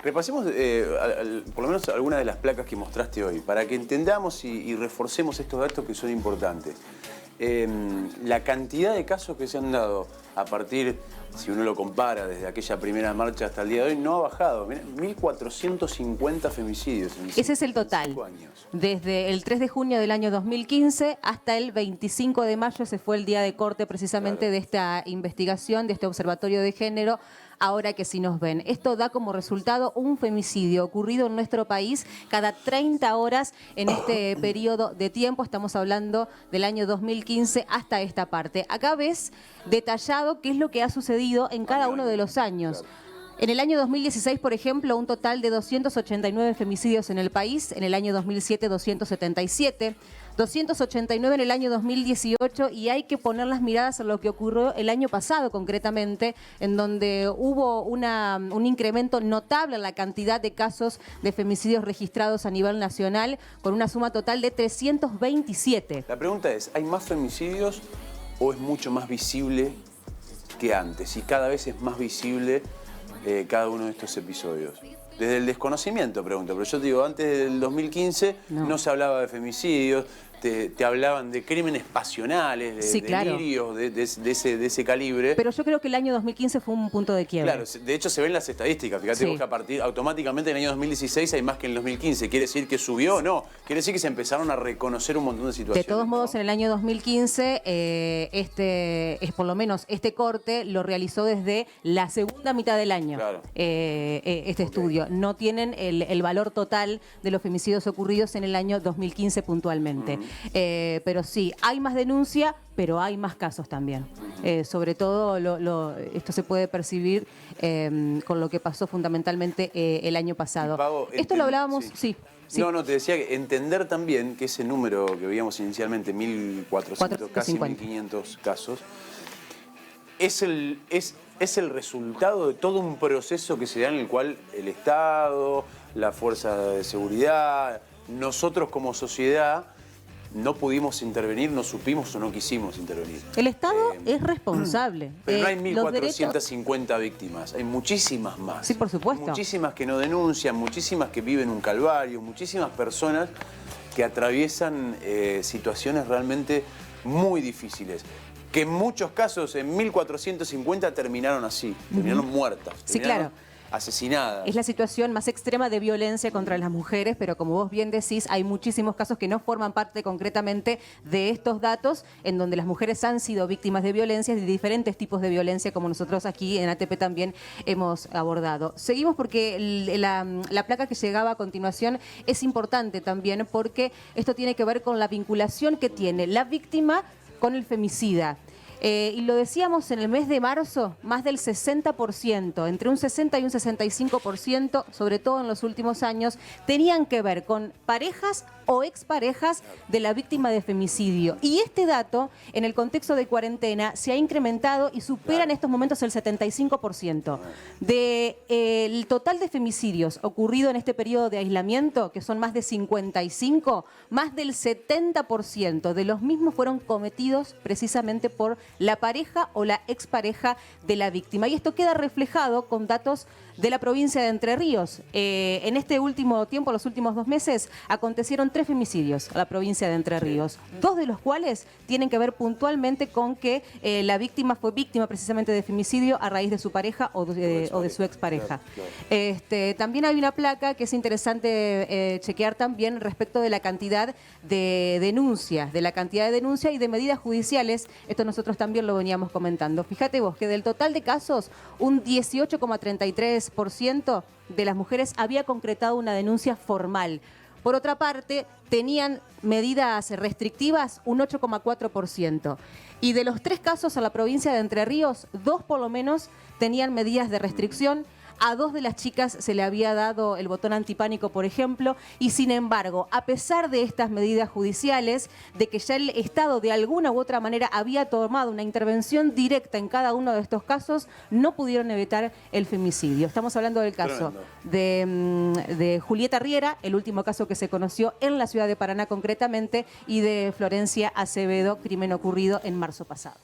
Repasemos por lo menos algunas de las placas que mostraste hoy, para que entendamos y reforcemos estos datos que son importantes. La cantidad de casos que se han dado a partir, si uno lo compara desde aquella primera marcha hasta el día de hoy, no ha bajado. Mirá, 1.450 femicidios en Ese es el total. Desde el 3 de junio del año 2015 hasta el 25 de mayo se fue el día de corte precisamente de esta investigación, de este observatorio de género. Ahora que sí nos ven. Esto da como resultado un femicidio ocurrido en nuestro país cada 30 horas en este periodo de tiempo. Estamos hablando del año 2015 hasta esta parte. Acá ves detallado qué es lo que ha sucedido en cada uno de los años. En el año 2016, por ejemplo, un total de 289 femicidios en el país. En el año 2007, 277. 289 en el año 2018 y hay que poner las miradas en lo que ocurrió el año pasado concretamente, en donde hubo un incremento notable en la cantidad de casos de femicidios registrados a nivel nacional, con una suma total de 327. La pregunta es, ¿hay más femicidios o es mucho más visible que antes? Y cada vez es más visible cada uno de estos episodios. Desde el desconocimiento, pregunto, pero yo te digo, antes del 2015 no se hablaba de femicidios, te hablaban de crímenes pasionales, de sí, claro, delirios de ese calibre. Pero yo creo que el año 2015 fue un punto de quiebre. Claro, de hecho se ven las estadísticas, fíjate vos que automáticamente en el año 2016 hay más que en el 2015. ¿Quiere decir que subió o no? Quiere decir que se empezaron a reconocer un montón de situaciones. De todos modos, en el año 2015, por lo menos este corte lo realizó desde la segunda mitad del año, claro. Este estudio. No tienen el valor total de los femicidios ocurridos en el año 2015 puntualmente. Pero sí, hay más denuncia, pero hay más casos también. Sobre todo, esto se puede percibir con lo que pasó fundamentalmente el año pasado. Pago, esto lo hablábamos, sí. Sí. No, te decía que entender también que ese número que veíamos inicialmente, 1.400, casi 1.500 casos, es el resultado de todo un proceso que se da en el cual el Estado, la fuerza de seguridad, nosotros como sociedad, no pudimos intervenir, no supimos o no quisimos intervenir. El Estado es responsable. Pero no hay 1.450 víctimas, hay muchísimas más. Sí, por supuesto. Muchísimas que no denuncian, muchísimas que viven un calvario, muchísimas personas que atraviesan situaciones realmente muy difíciles. Que en muchos casos, en 1.450, terminaron así, terminaron muertas. Sí, claro. Asesinadas. Es la situación más extrema de violencia contra las mujeres, pero como vos bien decís, hay muchísimos casos que no forman parte concretamente de estos datos, en donde las mujeres han sido víctimas de violencia, de diferentes tipos de violencia, como nosotros aquí en ATP también hemos abordado. Seguimos porque la placa que llegaba a continuación es importante también, porque esto tiene que ver con la vinculación que tiene la víctima con el femicida. Y lo decíamos en el mes de marzo, más del 60%, entre un 60 y un 65%, sobre todo en los últimos años, tenían que ver con parejas o exparejas de la víctima de femicidio. Y este dato, en el contexto de cuarentena, se ha incrementado y supera en estos momentos el 75%. Del total de femicidios ocurrido en este periodo de aislamiento, que son más de 55, más del 70% de los mismos fueron cometidos precisamente por la pareja o la expareja de la víctima. Y esto queda reflejado con datos de la provincia de Entre Ríos. En este último tiempo, los últimos 2 meses, acontecieron 3 femicidios a la provincia de Entre Ríos, 2 de los cuales tienen que ver puntualmente con que la víctima fue víctima precisamente de femicidio a raíz de su pareja o de su expareja. También hay una placa que es interesante chequear también respecto de la cantidad de denuncias, y de medidas judiciales. Esto nosotros también lo veníamos comentando. Fíjate vos que del total de casos, un 18,33% de las mujeres había concretado una denuncia formal. Por otra parte, tenían medidas restrictivas un 8,4%. Y de los 3 casos a la provincia de Entre Ríos, 2 por lo menos tenían medidas de restricción. A 2 de las chicas se le había dado el botón antipánico, por ejemplo, y sin embargo, a pesar de estas medidas judiciales, de que ya el Estado de alguna u otra manera había tomado una intervención directa en cada uno de estos casos, no pudieron evitar el femicidio. Estamos hablando del caso de Julieta Riera, el último caso que se conoció en la ciudad de Paraná concretamente, y de Florencia Acevedo, crimen ocurrido en marzo pasado.